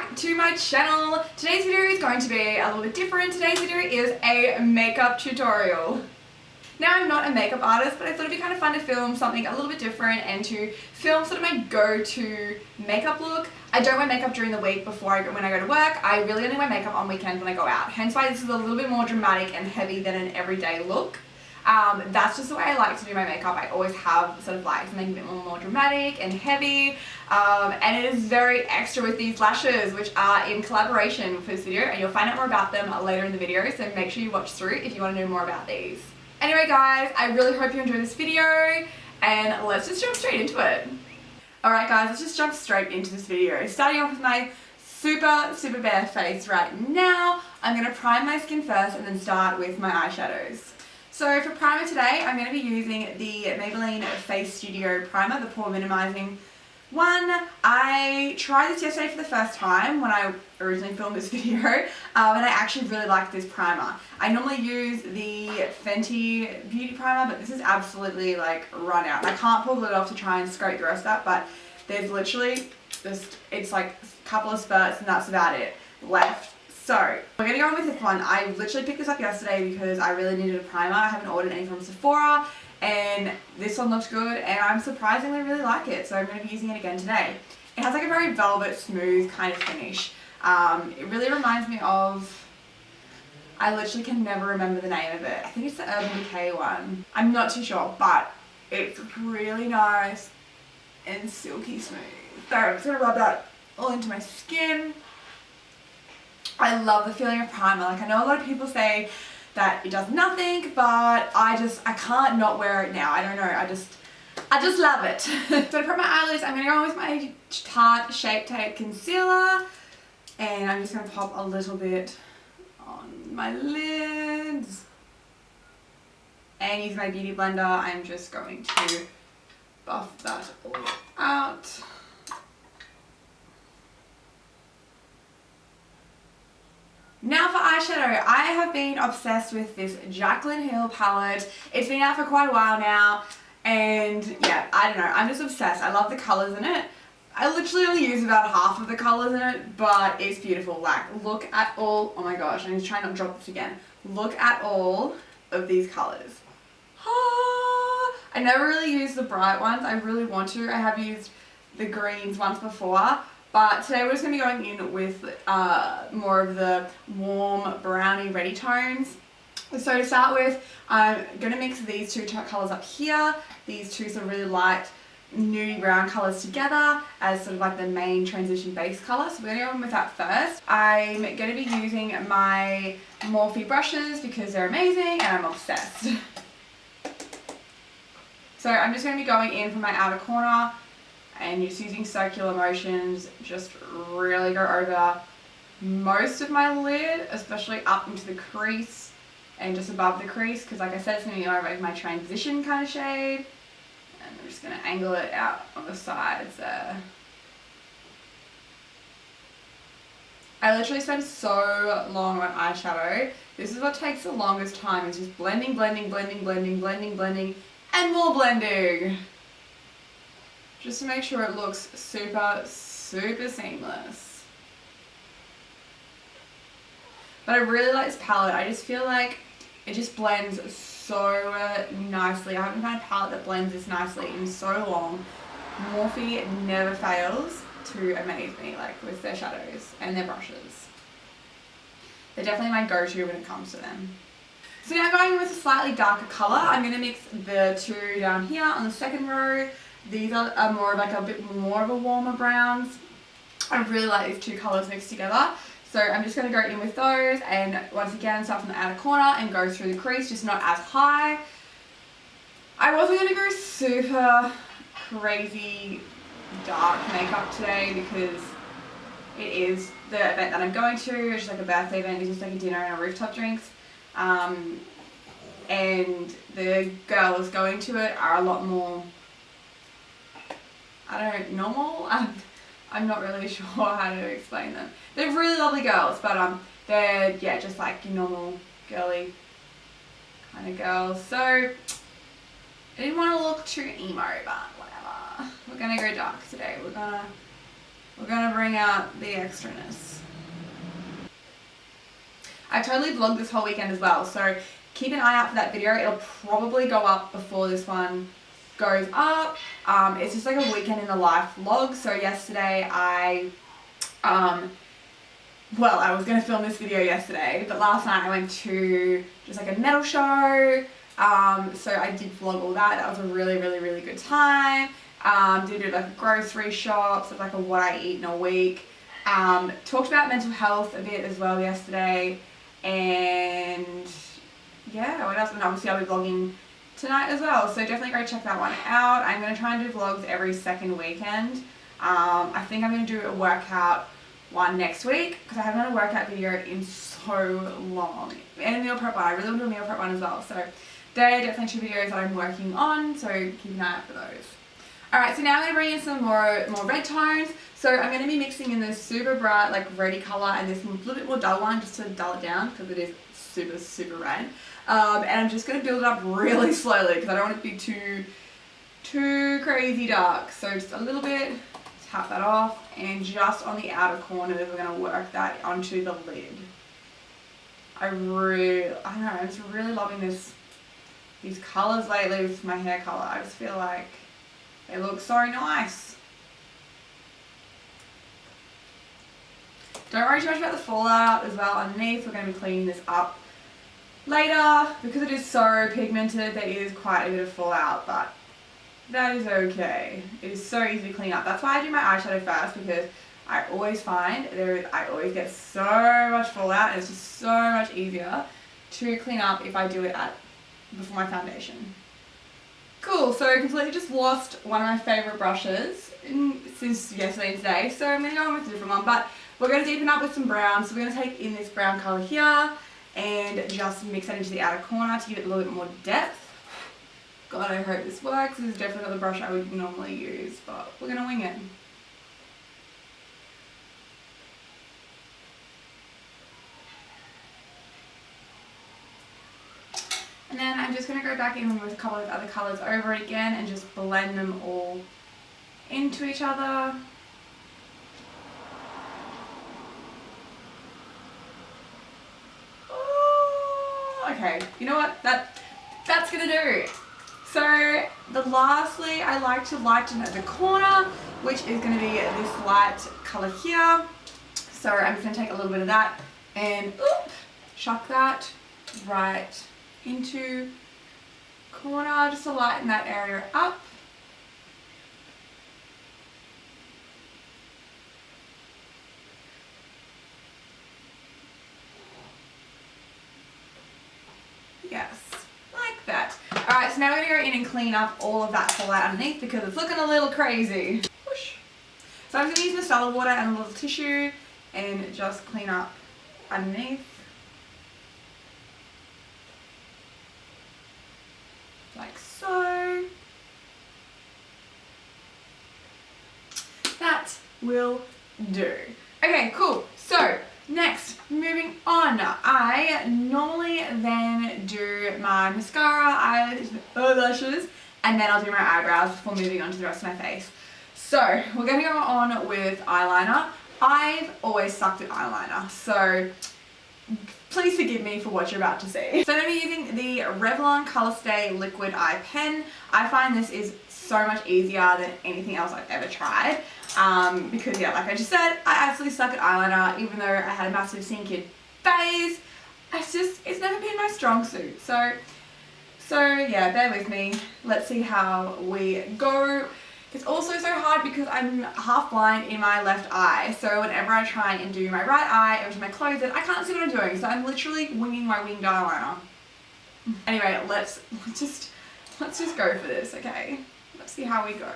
back to my channel. Today's video is going to be a little bit different. Today's video is a makeup tutorial. Now, I'm not a makeup artist, but I thought it'd be kind of fun to film something a little bit different and to film sort of my go-to makeup look. I don't wear makeup during the week when I go to work. I really only wear makeup on weekends when I go out. Hence why this is a little bit more dramatic and heavy than an everyday look. That's just the way I like to do my makeup. I always have sort of like something a bit more dramatic and heavy. And it is very extra with these lashes, which are in collaboration with this video, and you'll find out more about them later in the video, so make sure you watch through if you want to know more about these. Anyway guys, I really hope you enjoyed this video, and let's just jump straight into it. Alright guys, let's just jump straight into this video. Starting off with my super bare face right now, I'm going to prime my skin first and then start with my eyeshadows. So for primer today, I'm going to be using the Maybelline Face Studio Primer, the pore minimizing one. I tried this yesterday for the first time when I originally filmed this video, and I actually really like this primer. I normally use the Fenty Beauty Primer, but this is absolutely like run out. I can't pull it off to try and scrape the rest up, but there's literally just, it's like a couple of spurts and that's about it left. So, we're going to go on with this one. I literally picked this up yesterday because I really needed a primer. I haven't ordered any from Sephora, and this one looks good, and I'm surprisingly really like it, so I'm going to be using it again today. It has like a very velvet, smooth kind of finish. It really reminds me of, I literally can never remember the name of it. I think it's the Urban Decay one. I'm not too sure, but it's really nice and silky smooth. So, I'm just going to rub that all into my skin. I love the feeling of primer. Like, I know a lot of people say that it does nothing, but I can't not wear it now. I don't know, I just love it. So to prep my eyelids, I'm gonna go on with my Tarte Shape Tape Concealer, and I'm just gonna pop a little bit on my lids. And using my beauty blender, I'm just going to buff that all out. Now for eyeshadow, I have been obsessed with this Jaclyn Hill palette. It's been out for quite a while now, and yeah, I don't know, I'm just obsessed. I love the colours in it. I literally only use about half of the colours in it, but it's beautiful. Like, look at all, oh my gosh, I need to try not to drop this again. Look at all of these colours. I never really use the bright ones. I really want to. I have used the greens once before. But today we're just going to be going in with more of the warm browny ready tones. So to start with, I'm going to mix these two colours up here, these two sort of really light nudie brown colours together as sort of like the main transition base colour. So we're going to go in with that first. I'm going to be using my Morphe brushes because they're amazing and I'm obsessed. So I'm just going to be going in from my outer corner, and just using circular motions, just really go over most of my lid, especially up into the crease and just above the crease, because like I said, it's going to be over my transition kind of shade. And I'm just going to angle it out on the sides there. I literally spend so long on eyeshadow. This is what takes the longest time, is just blending, and more blending. Just to make sure it looks super seamless. But I really like this palette. I just feel like it just blends so nicely. I haven't found a palette that blends this nicely in so long. Morphe never fails to amaze me, like with their shadows and their brushes. They're definitely my go-to when it comes to them. So now going in with a slightly darker colour, I'm going to mix the two down here on the second row. These are more of like a bit more of a warmer browns. I really like these two colours mixed together. So I'm just going to go in with those, and once again start from the outer corner and go through the crease, just not as high. I wasn't going to go super crazy dark makeup today because it is the event that I'm going to. It's just like a birthday event, it's just like a dinner and a rooftop drinks. And the girls going to it are a lot more, normal? I'm not really sure how to explain them. They're really lovely girls, but they're, yeah, just like your normal girly kind of girls. So, I didn't want to look too emo, but whatever. We're going to go dark today. We're going to we're gonna bring out the extraness. I totally vlogged this whole weekend as well, so keep an eye out for that video. It'll probably go up before this one goes up. It's just like a weekend in the life vlog. So yesterday I was going to film this video yesterday, but last night I went to just like a metal show. So I did vlog all that. That was a really, really, really good time. Did like a grocery shop, so like a what I eat in a week. Talked about mental health a bit as well yesterday. And yeah, what else? And obviously I'll be vlogging tonight as well. So definitely go check that one out. I'm going to try and do vlogs every second weekend. I think I'm going to do a workout one next week because I haven't done a workout video in so long. And a meal prep one. I really want to do a meal prep one as well. So they're definitely 2 videos that I'm working on. So keep an eye out for those. Alright, so now I'm going to bring in some more red tones. So I'm going to be mixing in this super bright like reddy colour and this little bit more dull one just to dull it down because it is super, super red. And I'm just going to build it up really slowly because I don't want it to be too crazy dark. So just a little bit, tap that off, and just on the outer corners we're going to work that onto the lid. I don't know, I'm just really loving these colours lately with my hair colour. I just feel like they look so nice. Don't worry too much about the fallout as well underneath. We're going to be cleaning this up later. Because it is so pigmented, there is quite a bit of fallout, but that is okay. It is so easy to clean up. That's why I do my eyeshadow first, because I always find I always get so much fallout, and it's just so much easier to clean up if I do it before my foundation. Cool, so I completely just lost one of my favourite brushes since yesterday and today, so I'm going to go on with a different one, but we're going to deepen up with some brown. So we're going to take in this brown colour here and just mix that into the outer corner to give it a little bit more depth. God, I hope this works. This is definitely not the brush I would normally use, but we're going to wing it. And then I'm just going to go back in with a couple of other colours over it again and just blend them all into each other. Okay, you know what? That's gonna do. So lastly, I like to lighten at the corner, which is gonna be this light color here. So I'm just gonna take a little bit of that and chuck that right into corner just to lighten that area up. Yes, like that. Alright, so now we're going to go in and clean up all of that fallout underneath because it's looking a little crazy. Whoosh. So I'm just going to use micellar water and a little tissue and just clean up underneath. Like so. That will do. Okay, cool. So next, moving on, I normally then do my mascara, eyelashes, and then I'll do my eyebrows before moving on to the rest of my face. So we're going to go on with eyeliner. I've always sucked at eyeliner, so please forgive me for what you're about to see. So I'm going to be using the Revlon Color Stay Liquid Eye Pen. I find this is so much easier than anything else I've ever tried. Because yeah, like I just said, I absolutely suck at eyeliner, even though I had a massive scene kid phase. It's never been my strong suit. So yeah, bear with me. Let's see how we go. It's also so hard because I'm half blind in my left eye. So whenever I try and do my right eye, every time I close it, I can't see what I'm doing. So I'm literally winging my winged eyeliner. Anyway, let's just go for this, okay? Let's see how we go.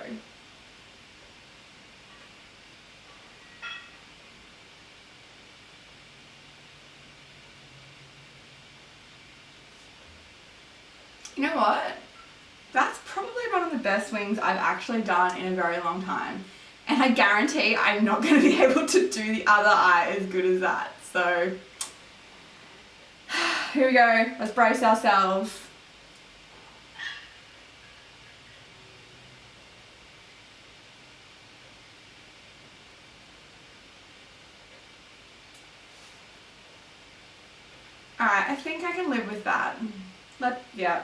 You know what? That's probably one of the best wings I've actually done in a very long time. And I guarantee I'm not going to be able to do the other eye as good as that. So, here we go. Let's brace ourselves. I think I can live with that. Yeah.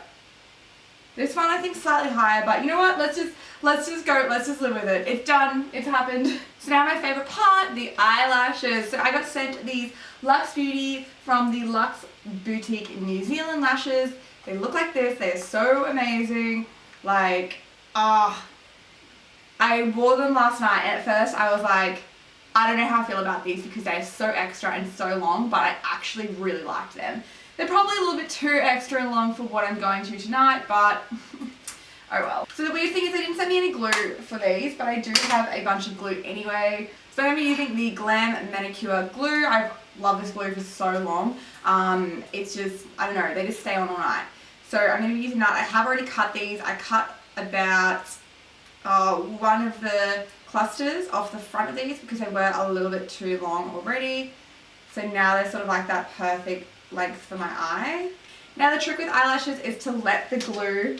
This one I think slightly higher, but you know what? Let's just live with it. It's done. It's happened. So now my favorite part, the eyelashes. So I got sent these Luxe Beauty from the Luxe Boutique New Zealand lashes. They look like this. They're so amazing. Like, I wore them last night, and at first I was like, I don't know how I feel about these because they're so extra and so long, but I actually really liked them. They're probably a little bit too extra and long for what I'm going to tonight, but oh well. So the weird thing is they didn't send me any glue for these, but I do have a bunch of glue anyway. So I'm going to be using the Glam Manicure glue. I've loved this glue for so long. It's just, I don't know, they just stay on all night. So I'm going to be using that. I have already cut these. I cut about one of the clusters off the front of these because they were a little bit too long already. So now they're sort of like that perfect length for my eye. Now the trick with eyelashes is to let the glue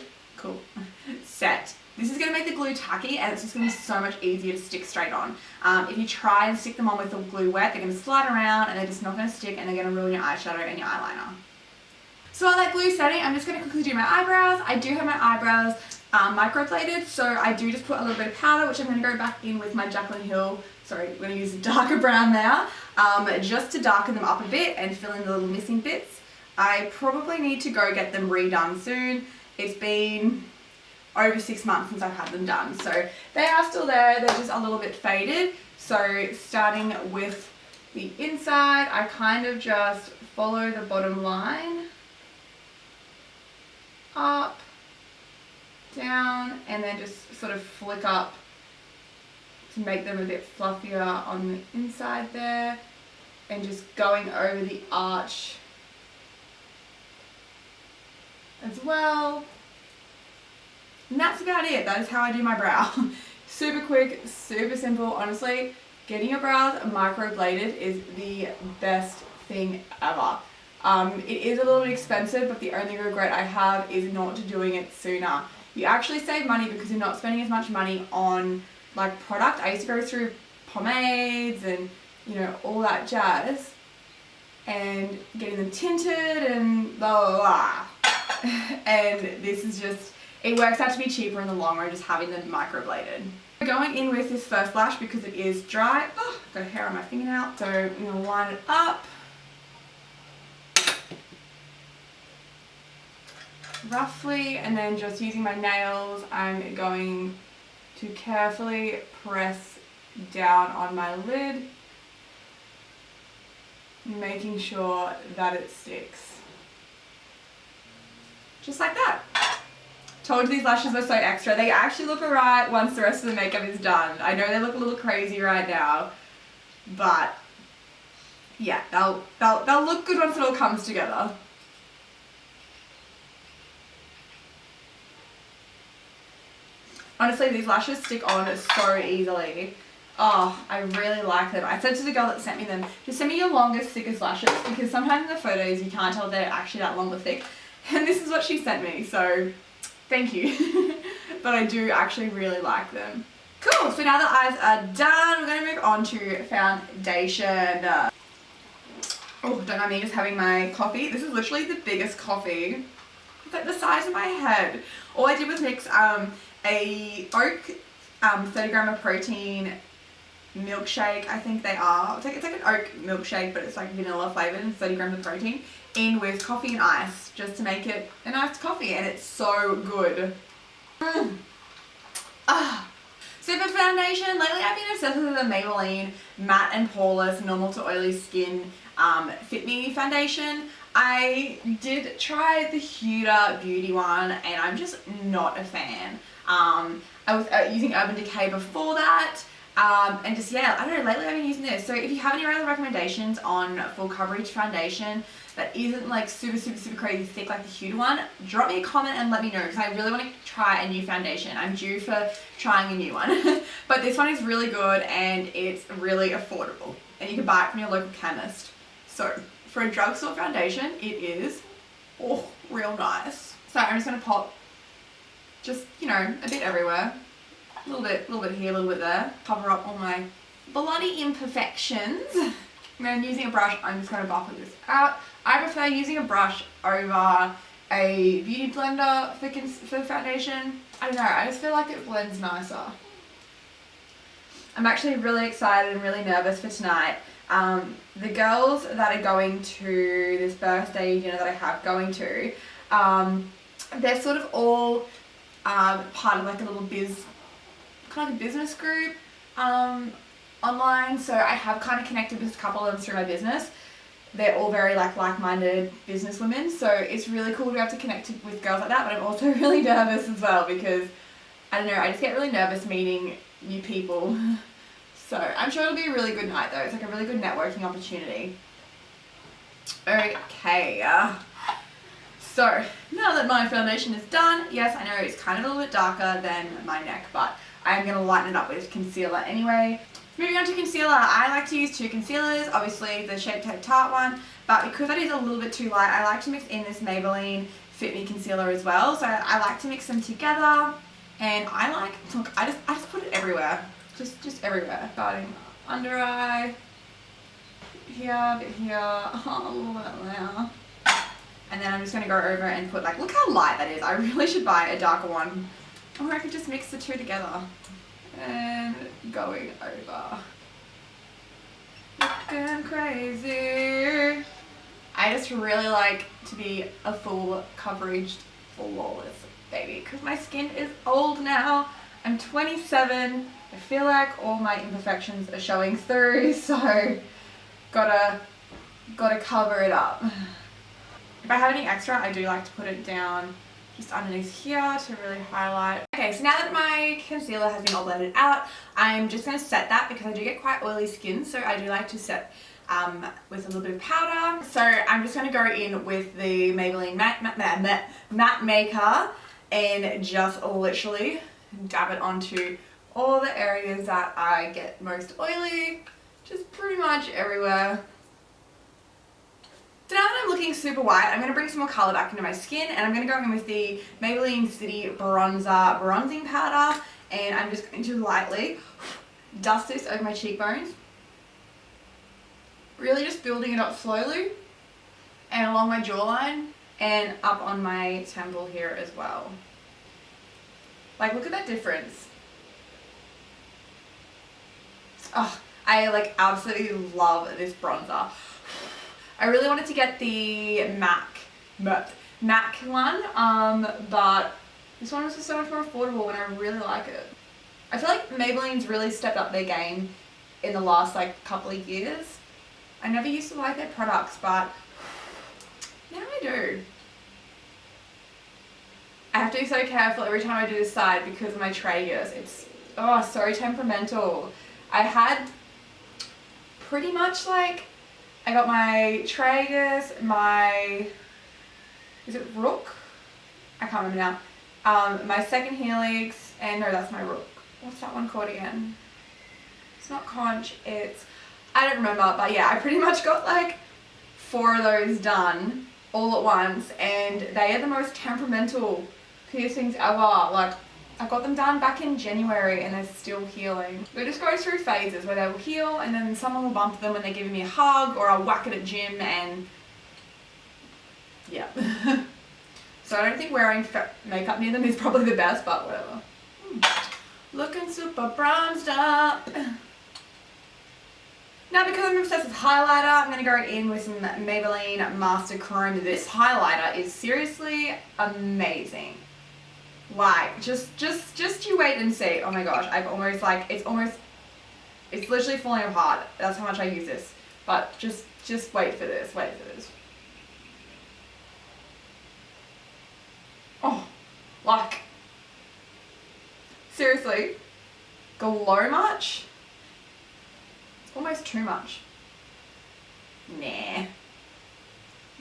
set. This is going to make the glue tacky, and it's just going to be so much easier to stick straight on. If you try and stick them on with the glue wet, they're going to slide around and they're just not going to stick, and they're going to ruin your eyeshadow and your eyeliner. So while that glue setting, I'm just going to quickly do my eyebrows. I do have my eyebrows microbladed, so I do just put a little bit of powder, which I'm going to go back in with my Jaclyn Hill. Sorry, I'm going to use a darker brown now, just to darken them up a bit and fill in the little missing bits. I probably need to go get them redone soon. It's been over 6 months since I've had them done, so they are still there. They're just a little bit faded. So starting with the inside, I kind of just follow the bottom line up, down, and then just sort of flick up to make them a bit fluffier on the inside there, and just going over the arch as well. And that's about it. That is how I do my brow. Super quick, super simple. Honestly, getting your brows microbladed is the best thing ever. It is a little bit expensive, but the only regret I have is not doing it sooner. You actually save money because you're not spending as much money on like product. I used to go through pomades and, you know, all that jazz and getting them tinted and blah blah blah. And this is just, it works out to be cheaper in the long run just having them microbladed. Going in with this first lash because it is dry. Oh, I've got hair on my fingernail. So I'm going to line it up roughly, and then just using my nails, I'm going to carefully press down on my lid, making sure that it sticks. Just like that. Told you these lashes were so extra. They actually look alright once the rest of the makeup is done. I know they look a little crazy right now, but yeah, they'll look good once it all comes together. Honestly, these lashes stick on so easily. Oh, I really like them. I said to the girl that sent me them, just send me your longest, thickest lashes, because sometimes in the photos you can't tell if they're actually that long or thick. And this is what she sent me, so thank you. But I do actually really like them. Cool, so now the eyes are done, we're going to move on to foundation. Oh, don't mind me just having my coffee. This is literally the biggest coffee. It's like the size of my head. All I did was mix a oat 30 gram of protein milkshake, I think they are. It's like an oat milkshake, but it's like vanilla flavored and 30 grams of protein in with coffee and ice just to make it a nice coffee, and it's so good. So for foundation, lately I've been obsessed with the Maybelline Matte and Poreless Normal to Oily Skin Fit Me foundation. I did try the Huda Beauty one and I'm just not a fan. I was using Urban Decay before that. And just, yeah, I don't know, lately I've been using this. So if you have any other recommendations on full coverage foundation that isn't like super crazy thick like the Huda one, drop me a comment and let me know, because I really want to try a new foundation. I'm due for trying a new one. But this one is really good and it's really affordable. And you can buy it from your local chemist. So for a drugstore foundation, it is, real nice. So I'm just going to pop just, you know, a bit everywhere. A little bit here, a little bit there. Cover up all my bloody imperfections. And then using a brush, I'm just going to buff this out. I prefer using a brush over a beauty blender for foundation. I don't know, I just feel like it blends nicer. I'm actually really excited and really nervous for tonight. The girls that are going to this birthday dinner that I have going to, they're sort of all part of like a little kind of a business group online. So I have kind of connected with a couple of them through my business. They're all very like-minded business women, so it's really cool to be able to connect with girls like that, but I'm also really nervous as well because, I don't know, I just get really nervous meeting new people. So I'm sure it'll be a really good night though. It's like a really good networking opportunity. Okay, so now that my foundation is done, yes, I know it's kind of a little bit darker than my neck, but I'm going to lighten it up with concealer anyway. Moving on to concealer, I like to use two concealers, obviously the Shape Tape Tarte one, but because that is a little bit too light, I like to mix in this Maybelline Fit Me concealer as well. So I like to mix them together, and I like, look, I just put it everywhere, just everywhere, starting under eye, here, a bit here, a little bit there. And then I'm just going to go over and put like, look how light that is. I really should buy a darker one, or I could just mix the two together. And going over. Looking crazy. I just really like to be a full coverage, flawless baby because my skin is old now. I'm 27. I feel like all my imperfections are showing through, so gotta cover it up. If I have any extra, I do like to put it down just underneath here to really highlight. Okay, so now that my concealer has been all blended out, I'm just going to set that because I do get quite oily skin, so I do like to set with a little bit of powder. So I'm just going to go in with the Maybelline matte maker and just literally dab it onto all the areas that I get most oily, just pretty much everywhere. So now that I'm looking super white, I'm going to bring some more colour back into my skin, and I'm going to go in with the Maybelline City Bronzer Bronzing Powder, and I'm just going to lightly dust this over my cheekbones. Really just building it up slowly, and along my jawline, and up on my temple here as well. Like, look at that difference. Oh, I like absolutely love this bronzer. I really wanted to get the MAC one, but this one was just so much more affordable and I really like it. I feel like Maybelline's really stepped up their game in the last like couple of years. I never used to like their products, but now I do. I have to be so careful every time I do this side because of my tragus. It's, oh, so temperamental. I had pretty much like, I got my tragus, is it rook? I can't remember now. My second helix, and no, that's my rook. What's that one called again? It's not conch, it's, I don't remember, but yeah, I pretty much got like 4 of those done all at once, and they are the most temperamental piercings ever. Like, I got them done back in January and they're still healing. It just goes through phases where they will heal and then someone will bump them when they're giving me a hug, or I'll whack it at gym and yeah. So I don't think wearing makeup near them is probably the best, but whatever. Looking super bronzed up. Now because I'm obsessed with highlighter, I'm going to go in with some Maybelline Master Chrome. This highlighter is seriously amazing. Like, just you wait and see. Oh my gosh, I've almost like, it's literally falling apart. That's how much I use this. But just wait for this, Oh, like, seriously, glow much? It's almost too much. Nah. A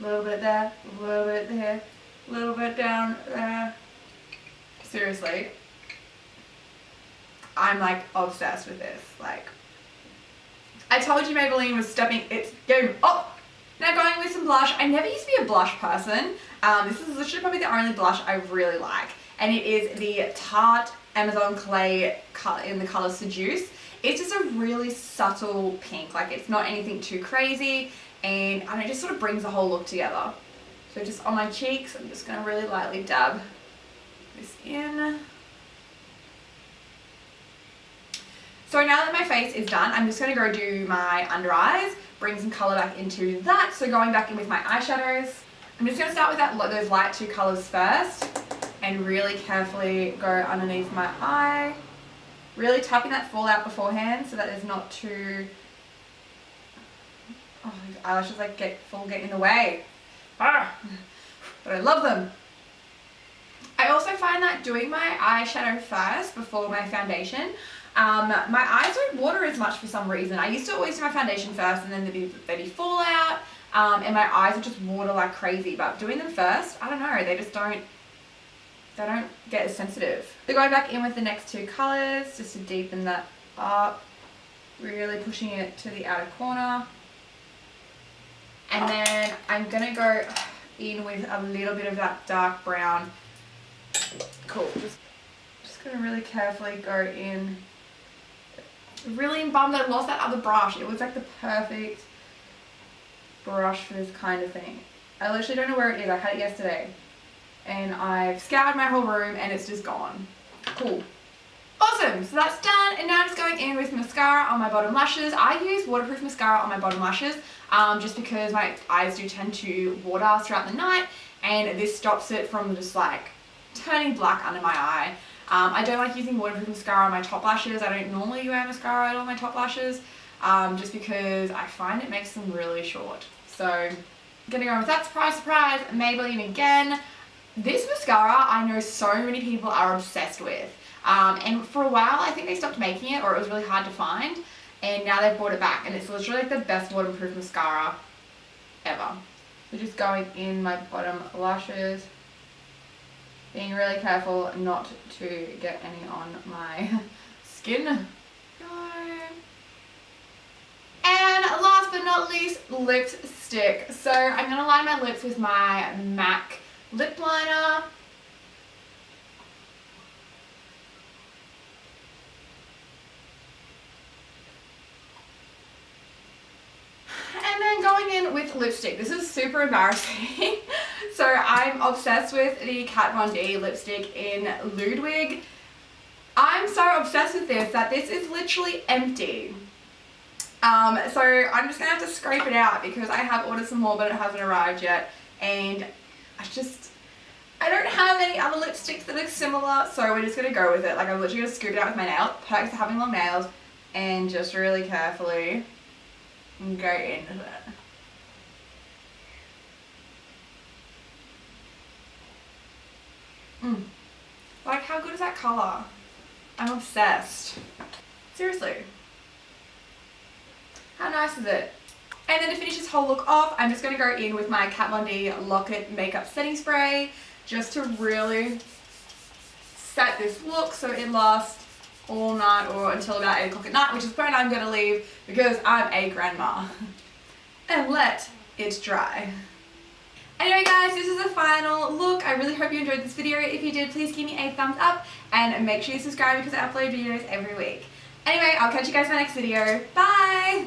little bit there, a little bit there, a little bit down there. Seriously, I'm like obsessed with this. Like, I told you Maybelline was stepping its game up. Now going with some blush. I never used to be a blush person. This is literally probably the only blush I really like, and it is the Tarte Amazon Clay in the colour Seduce. It's just a really subtle pink, like it's not anything too crazy, and I don't know, it just sort of brings the whole look together. So just on my cheeks, I'm just going to really lightly dab this in. So now that my face is done, I'm just going to go do my under eyes, bring some colour back into that. So going back in with my eyeshadows, I'm just going to start with those light two colours first and really carefully go underneath my eye. Really tapping that fallout beforehand so that there's not too... Oh, these eyelashes like get in the way. Ah, but I love them. I also find that doing my eyeshadow first before my foundation, my eyes don't water as much for some reason. I used to always do my foundation first and then there'd be fallout, and my eyes would just water like crazy. But doing them first, I don't know, they don't get as sensitive. So going back in with the next two colours just to deepen that up, really pushing it to the outer corner. And then I'm gonna go in with a little bit of that dark brown. Cool, just gonna really carefully go in. Really bummed that I lost that other brush. It was like the perfect brush for this kind of thing. I literally don't know where it is. I had it yesterday. And I've scoured my whole room and it's just gone. Cool. Awesome, so that's done, and now I'm just going in with mascara on my bottom lashes. I use waterproof mascara on my bottom lashes just because my eyes do tend to water throughout the night, and this stops it from just like turning black under my eye. I don't like using waterproof mascara on my top lashes. I don't normally wear mascara on my top lashes just because I find it makes them really short. So I'm gonna go with that. Surprise, surprise, Maybelline again. This mascara I know so many people are obsessed with, and for a while I think they stopped making it, or it was really hard to find, and now they've brought it back, and it's literally like the best waterproof mascara ever. So just going in my bottom lashes, being really careful not to get any on my skin. And last but not least, lipstick. So I'm going to line my lips with my MAC lip liner. And then going in with lipstick. This is super embarrassing. So I'm obsessed with the Kat Von D lipstick in Ludwig. I'm so obsessed with this that this is literally empty. So I'm just going to have to scrape it out because I have ordered some more but it hasn't arrived yet. And I don't have any other lipsticks that are similar, so we're just going to go with it. Like, I'm literally going to scoop it out with my nails, perks of having long nails, and just really carefully go into it. Like, how good is that colour? I'm obsessed. Seriously. How nice is it? And then to finish this whole look off, I'm just going to go in with my Kat Von D Lock-It Makeup Setting Spray just to really set this look so it lasts all night or until about 8 o'clock at night, which is when I'm going to leave because I'm a grandma. And let it dry. Anyway guys, this is the final look. I really hope you enjoyed this video. If you did, please give me a thumbs up and make sure you subscribe because I upload videos every week. Anyway, I'll catch you guys in my next video. Bye!